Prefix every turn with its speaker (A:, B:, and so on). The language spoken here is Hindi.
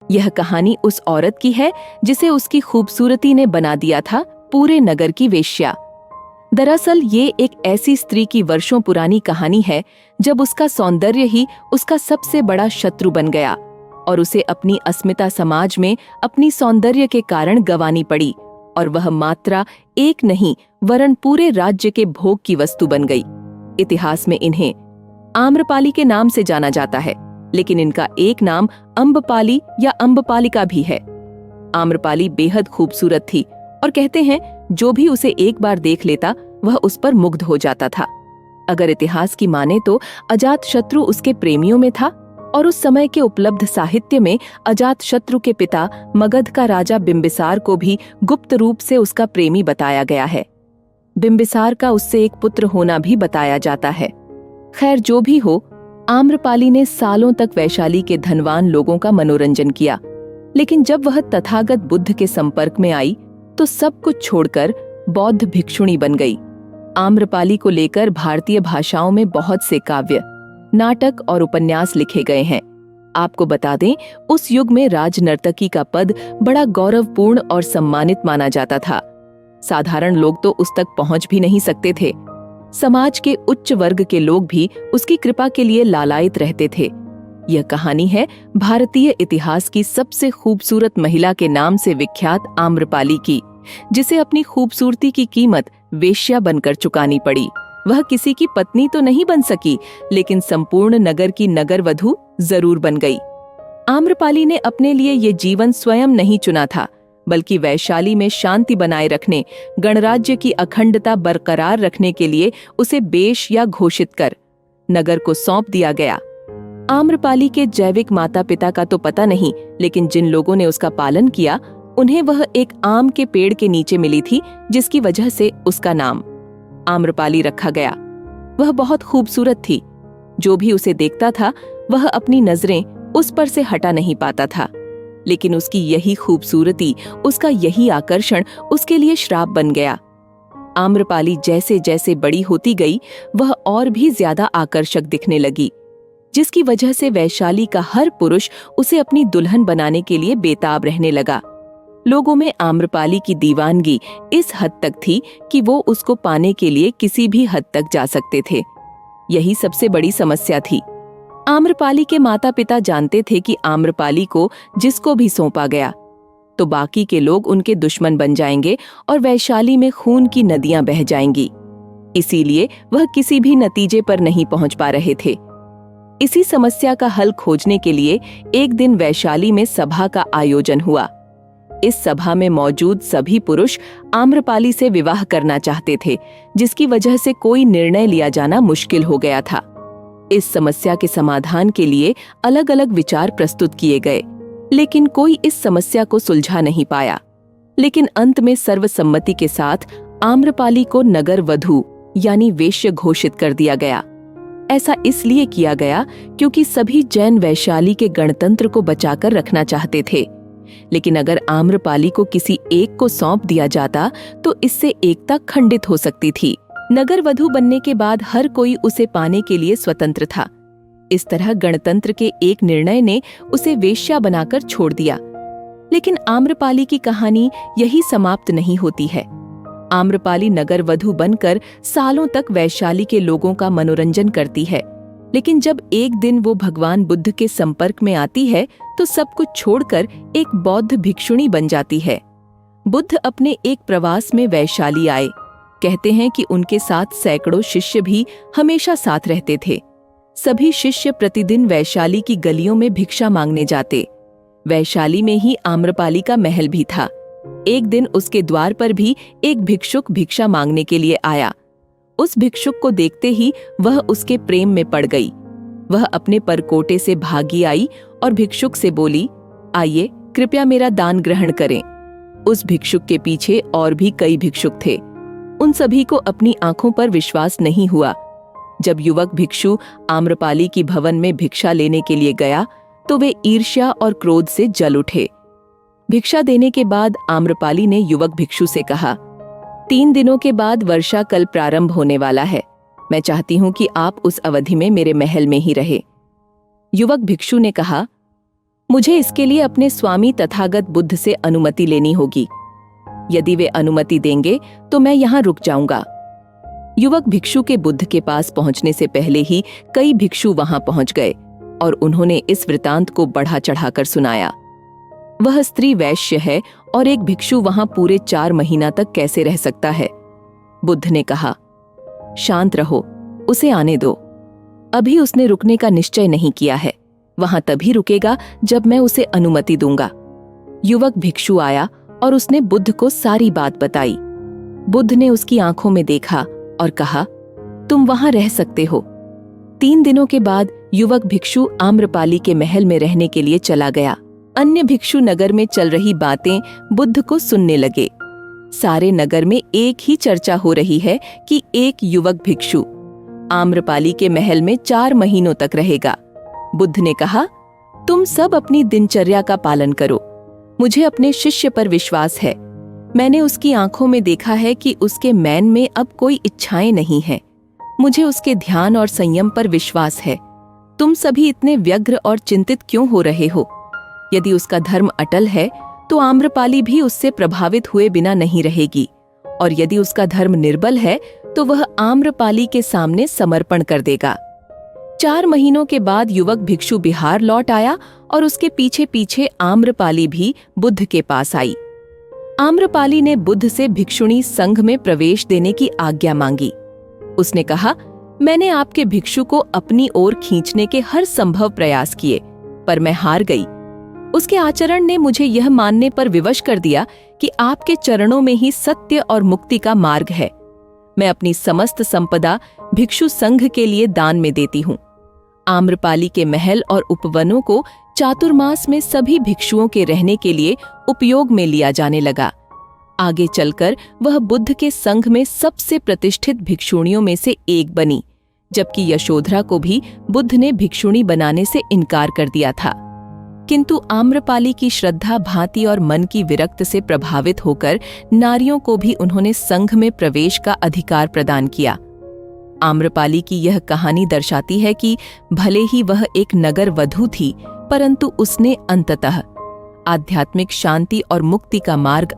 A: यह कहानी उस औरत की है जिसे उसकी खूबसूरती ने बना दिया था पूरे नगर की वेश्या। दरअसल ये एक ऐसी स्त्री की वर्षों पुरानी कहानी है जब उसका सौंदर्य ही उसका सबसे बड़ा शत्रु बन गया और उसे अपनी अस्मिता समाज में अपनी सौंदर्य के कारण गंवानी पड़ी, और वह मात्रा एक नहीं वरन पूरे राज्य के भोग की वस्तु बन गई। इतिहास में इन्हें आम्रपाली के नाम से जाना जाता है, लेकिन इनका एक नाम अम्बपाली या अम्बपालिका भी है। आम्रपाली बेहद खूबसूरत थी और कहते हैं जो भी उसे एक बार देख लेता वह उस पर मुग्ध हो जाता था। अगर इतिहास की माने तो अजातशत्रु उसके प्रेमियों में था, और उस समय के उपलब्ध साहित्य में अजातशत्रु के पिता मगध का राजा बिंबिसार को भी गुप्त रूप से उसका प्रेमी बताया गया है। बिंबिसार का उससे एक पुत्र होना भी बताया जाता है। खैर जो भी हो, आम्रपाली ने सालों तक वैशाली के धनवान लोगों का मनोरंजन किया, लेकिन जब वह तथागत बुद्ध के संपर्क में आई तो सब कुछ छोड़कर बौद्ध भिक्षुणी बन गई। आम्रपाली को लेकर भारतीय भाषाओं में बहुत से काव्य, नाटक और उपन्यास लिखे गए हैं। आपको बता दें, उस युग में राजनर्तकी का पद बड़ा गौरवपूर्ण और सम्मानित माना जाता था। साधारण लोग तो उस तक पहुंच भी नहीं सकते थे। समाज के उच्च वर्ग के लोग भी उसकी कृपा के लिए लालायित रहते थे। यह कहानी है भारतीय इतिहास की सबसे खूबसूरत महिला के नाम से विख्यात आम्रपाली की, जिसे अपनी खूबसूरती की कीमत वेश्या बनकर चुकानी पड़ी। वह किसी की पत्नी तो नहीं बन सकी, लेकिन संपूर्ण नगर की नगरवधू जरूर बन गई। आम्रपाली ने अपने लिए ये जीवन स्वयं नहीं चुना था, बल्कि वैशाली में शांति बनाए रखने, गणराज्य की अखंडता बरकरार रखने के लिए उसे बेश या घोषित कर नगर को सौंप दिया गया। आम्रपाली के जैविक माता पिता का तो पता नहीं, लेकिन जिन लोगों ने उसका पालन किया उन्हें वह एक आम के पेड़ के नीचे मिली थी, जिसकी वजह से उसका नाम आम्रपाली रखा गया। वह बहुत खूबसूरत थी। जो भी उसे देखता था वह अपनी नजरें उस पर से हटा नहीं पाता था, लेकिन उसकी यही खूबसूरती, उसका यही आकर्षण उसके लिए श्राप बन गया। आम्रपाली जैसे जैसे बड़ी होती गई वह और भी ज्यादा आकर्षक दिखने लगी, जिसकी वजह से वैशाली का हर पुरुष उसे अपनी दुल्हन बनाने के लिए बेताब रहने लगा। लोगों में आम्रपाली की दीवानगी इस हद तक थी कि वो उसको पाने के लिए किसी भी हद तक जा सकते थे। यही सबसे बड़ी समस्या थी। आम्रपाली के माता पिता जानते थे कि आम्रपाली को जिसको भी सौंपा गया तो बाकी के लोग उनके दुश्मन बन जाएंगे और वैशाली में खून की नदियां बह जाएंगी। इसीलिए वह किसी भी नतीजे पर नहीं पहुंच पा रहे थे। इसी समस्या का हल खोजने के लिए एक दिन वैशाली में सभा का आयोजन हुआ। इस सभा में मौजूद सभी पुरुष आम्रपाली से विवाह करना चाहते थे, जिसकी वजह से कोई निर्णय लिया जाना मुश्किल हो गया था। इस समस्या के समाधान के लिए अलग अलग विचार प्रस्तुत किए गए, लेकिन कोई इस समस्या को सुलझा नहीं पाया। लेकिन अंत में सर्वसम्मति के साथ आम्रपाली को नगर वधू यानी वेश्य घोषित कर दिया गया। ऐसा इसलिए किया गया क्योंकि सभी जैन वैशाली के गणतंत्र को बचाकर रखना चाहते थे, लेकिन अगर आम्रपाली को किसी एक को सौंप दिया जाता तो इससे एकता खंडित हो सकती थी। नगर वधू बनने के बाद हर कोई उसे पाने के लिए स्वतंत्र था। इस तरह गणतंत्र के एक निर्णय ने उसे वेश्या बनाकर छोड़ दिया। लेकिन आम्रपाली की कहानी यही समाप्त नहीं होती है। आम्रपाली नगर वधू बनकर सालों तक वैशाली के लोगों का मनोरंजन करती है, लेकिन जब एक दिन वो भगवान बुद्ध के संपर्क में आती है तो सब कुछ छोड़कर एक बौद्ध भिक्षुणी बन जाती है। बुद्ध अपने एक प्रवास में वैशाली आए। कहते हैं कि उनके साथ सैकड़ों शिष्य भी हमेशा साथ रहते थे। सभी शिष्य प्रतिदिन वैशाली की गलियों में भिक्षा मांगने जाते। वैशाली में ही आम्रपाली का महल भी था। एक दिन उसके द्वार पर भी एक भिक्षुक भिक्षा मांगने के लिए आया। उस भिक्षुक को देखते ही वह उसके प्रेम में पड़ गई। वह अपने परकोटे से भागी आई और भिक्षुक से बोली, आइए कृपया मेरा दान ग्रहण करें। उस भिक्षुक के पीछे और भी कई भिक्षुक थे। उन सभी को अपनी आंखों पर विश्वास नहीं हुआ। जब युवक भिक्षु आम्रपाली की भवन में भिक्षा लेने के लिए गया तो वे ईर्ष्या और क्रोध से जल उठे। भिक्षा देने के बाद आम्रपाली ने युवक भिक्षु से कहा, 3 दिनों के बाद वर्षा कल प्रारंभ होने वाला है। मैं चाहती हूं कि आप उस अवधि में मेरे महल में ही रहे। युवक भिक्षु ने कहा, मुझे इसके लिए अपने स्वामी तथागत बुद्ध से अनुमति लेनी होगी। यदि वे अनुमति देंगे तो मैं यहाँ रुक जाऊंगा। युवक भिक्षु के बुद्ध के पास पहुंचने से पहले ही कई भिक्षु वहां पहुंच गए और उन्होंने इस वृतांत को बढ़ा चढ़ाकर सुनाया। वह स्त्री वैश्य है और एक भिक्षु वहां पूरे 4 महीना तक कैसे रह सकता है? बुद्ध ने कहा, शांत रहो, उसे आने दो। अभी उसने रुकने का निश्चय नहीं किया है। वहां तभी रुकेगा जब मैं उसे अनुमति दूंगा। युवक भिक्षु आया और उसने बुद्ध को सारी बात बताई। बुद्ध ने उसकी आंखों में देखा और कहा, तुम वहां रह सकते हो। 3 दिनों के बाद युवक भिक्षु आम्रपाली के महल में रहने के लिए चला गया। अन्य भिक्षु नगर में चल रही बातें बुद्ध को सुनने लगे। सारे नगर में एक ही चर्चा हो रही है कि एक युवक भिक्षु आम्रपाली के महल में 4 महीनों तक रहेगा। बुद्ध ने कहा, तुम सब अपनी दिनचर्या का पालन करो। मुझे अपने शिष्य पर विश्वास है। मैंने उसकी आंखों में देखा है कि उसके मैन में अब कोई इच्छाएं नहीं हैं। मुझे उसके ध्यान और संयम पर विश्वास है। तुम सभी इतने व्यग्र और चिंतित क्यों हो रहे हो? यदि उसका धर्म अटल है तो आम्रपाली भी उससे प्रभावित हुए बिना नहीं रहेगी, और यदि उसका धर्म निर्बल है तो वह आम्रपाली के सामने समर्पण कर देगा। 4 महीनों के बाद युवक भिक्षु बिहार लौट आया और उसके पीछे पीछे आम्रपाली भी बुद्ध के पास आई। आम्रपाली ने बुद्ध से भिक्षुणी संघ में प्रवेश देने की आज्ञा मांगी। उसने कहा, मैंने आपके भिक्षु को अपनी ओर खींचने के हर संभव प्रयास किए, पर मैं हार गई। उसके आचरण ने मुझे यह मानने पर विवश कर दिया कि आपके चरणों में ही सत्य और मुक्ति का मार्ग है। मैं अपनी समस्त संपदा भिक्षु संघ के लिए दान में देती हूँ। आम्रपाली के महल और उपवनों को चातुर्मास में सभी भिक्षुओं के रहने के लिए उपयोग में लिया जाने लगा। आगे चलकर वह बुद्ध के संघ में सबसे प्रतिष्ठित भिक्षुणियों में से एक बनी, जबकि यशोधरा को भी बुद्ध ने भिक्षुणी बनाने से इनकार कर दिया था। किंतु आम्रपाली की श्रद्धा भांति और मन की विरक्त से प्रभावित होकर नारियों को भी उन्होंने संघ में प्रवेश का अधिकार प्रदान किया। आम्रपाली की यह कहानी दर्शाती है कि भले ही वह एक नगर वधू थी, परंतु उसने अंततः आध्यात्मिक शांति और मुक्ति का मार्ग